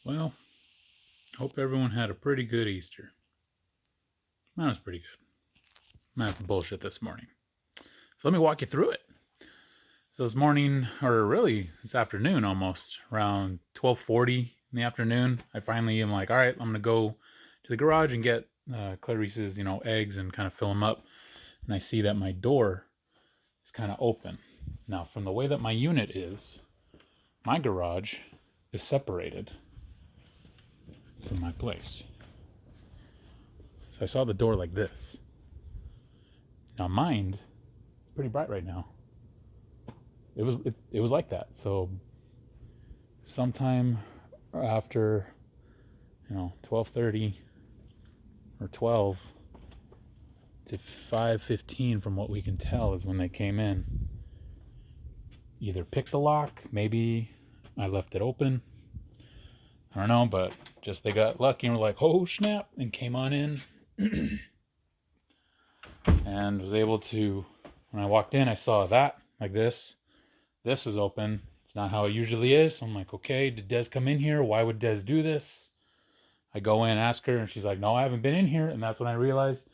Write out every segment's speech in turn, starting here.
Well, hope everyone had a pretty good Easter. Mine was pretty good. Mine's the bullshit this morning. So let me walk you through it. So this morning, or really this afternoon almost, around 12:40 in the afternoon, I finally am like, all right, I'm going to go to the garage and get Clarice's, eggs and kind of fill them up. And I see that my door is kind of open. Now, from the way that my unit is, my garage is separated from my place. So I saw the door like this. Now mine is pretty bright right now. It was like that. So sometime after 12:30 or 12 to 5:15 from what we can tell is when they came in. Either picked the lock, maybe I left it open. I don't know, but just they got lucky and were like, "Oh snap," and came on in. And was able to, when I walked in, I saw that like this. This was open. It's not how it usually is. So I'm like, okay, did Des come in here? Why would Des do this? I go in, ask her, and she's like, no, I haven't been in here. And that's when I realized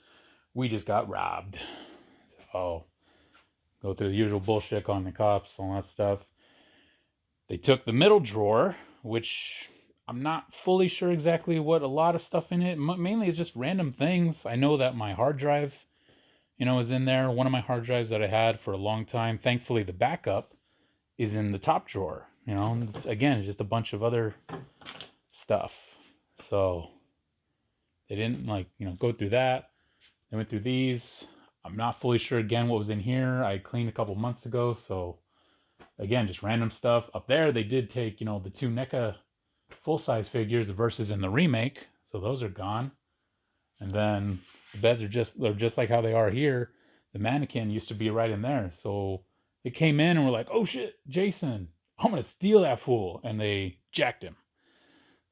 we just got robbed. So go through the usual bullshit on the cops, all that stuff. They took the middle drawer, which I'm not fully sure exactly what a lot of stuff in it. Mainly it's just random things. I know that my hard drive, is in there. One of my hard drives that I had for a long time. Thankfully, the backup is in the top drawer. Again, it's just a bunch of other stuff. So they didn't go through that. They went through these. I'm not fully sure again what was in here. I cleaned a couple months ago, so again, just random stuff. Up there, they did take the two NECA full-size figures, the Versus and the remake, so those are gone. And then the beds they're just like how they are here. The mannequin used to be right in there, so they came in and were like, "Oh shit, Jason, I'm gonna steal that fool," and they jacked him.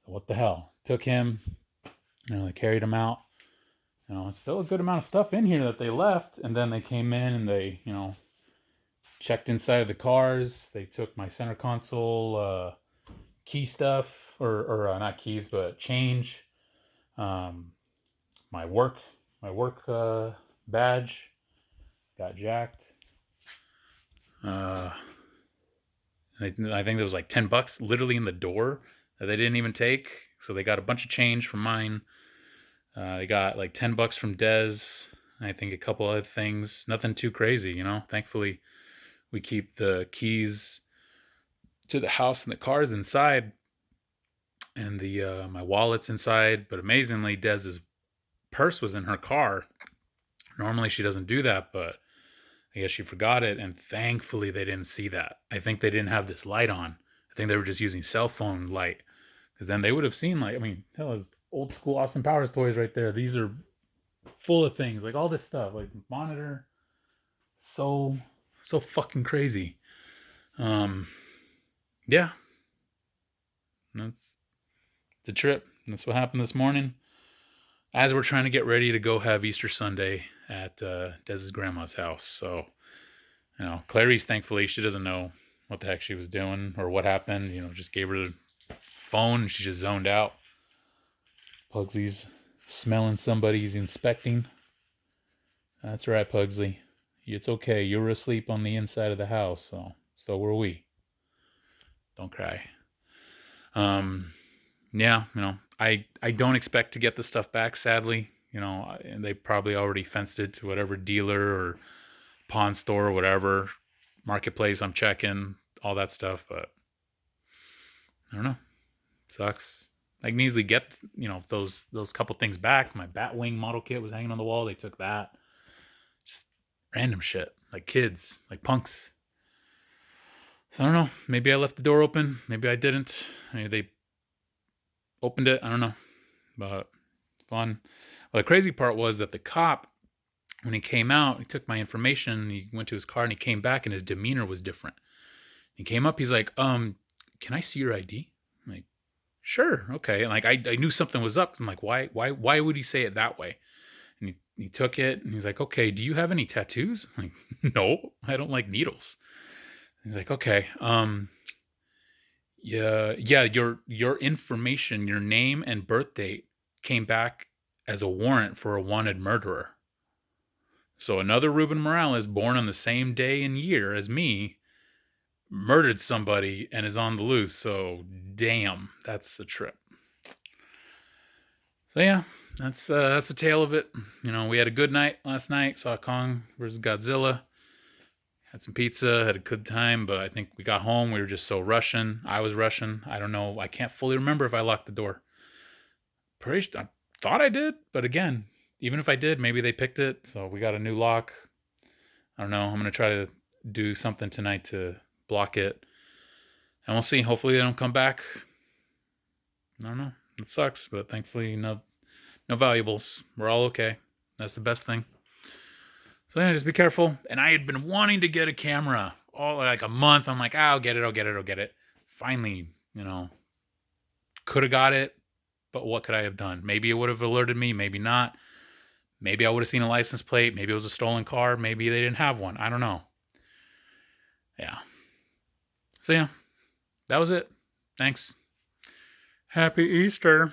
So what the hell? Took him. They carried him out. Still a good amount of stuff in here that they left, and then they came in and they, checked inside of the cars. They took my center console key stuff, or not keys, but change. My work badge got jacked. I think there was like $10 literally in the door that they didn't even take. So they got a bunch of change from mine. They got like $10 from Des. I think a couple other things. Nothing too crazy, Thankfully, we keep the keys to the house and the cars inside, and the my wallet's inside. But amazingly, Des's purse was in her car. Normally, she doesn't do that, but I guess she forgot it, and thankfully they didn't see that. I think they didn't have this light on. I think they were just using cell phone light, because then they would have seen, like, I mean, hell, is old school Austin Powers toys right there. These are full of things, like all this stuff, like monitor, so fucking crazy. Yeah, that's the trip. That's what happened this morning. As we're trying to get ready to go have Easter Sunday at Dez's grandma's house. So, Clarice, thankfully, she doesn't know what the heck she was doing or what happened. Just gave her the phone and she just zoned out. Pugsley's smelling somebody's inspecting. That's right, Pugsley. It's okay. You were asleep on the inside of the house, so were we. Don't cry. Yeah, I don't expect to get the stuff back, sadly. And they probably already fenced it to whatever dealer or pawn store or whatever, marketplace I'm checking, all that stuff, but I don't know. It sucks. I can easily get, those couple things back. My Batwing model kit was hanging on the wall. They took that. Just random shit, like kids, like punks. So I don't know. Maybe I left the door open. Maybe I didn't. Maybe they opened it. I don't know. But fun. Well, the crazy part was that the cop, when he came out, he took my information, he went to his car and he came back and his demeanor was different. He came up, he's like, can I see your ID? I'm like, sure, okay. And like I knew something was up. I'm like, why would he say it that way? And he took it and he's like, okay, do you have any tattoos? I'm like, no, I don't like needles. He's like, okay, Yeah, your information, your name and birth date came back as a warrant for a wanted murderer. So another Ruben Morales, born on the same day and year as me, murdered somebody and is on the loose. So damn, that's a trip. So yeah, that's the tale of it. You know, we had a good night last night. Saw Kong versus Godzilla. Had some pizza, had a good time, but I think we got home. We were just so rushing. I was rushing. I don't know. I can't fully remember if I locked the door. I thought I did, but again, even if I did, maybe they picked it. So we got a new lock. I don't know. I'm gonna try to do something tonight to block it, and we'll see. Hopefully they don't come back. I don't know. It sucks, but thankfully no valuables. We're all okay. That's the best thing. So yeah, just be careful. And I had been wanting to get a camera all like a month. I'm like, I'll get it. Finally, could have got it, but what could I have done? Maybe it would have alerted me, maybe not. Maybe I would have seen a license plate. Maybe it was a stolen car. Maybe they didn't have one. I don't know. Yeah. So yeah, that was it. Thanks. Happy Easter.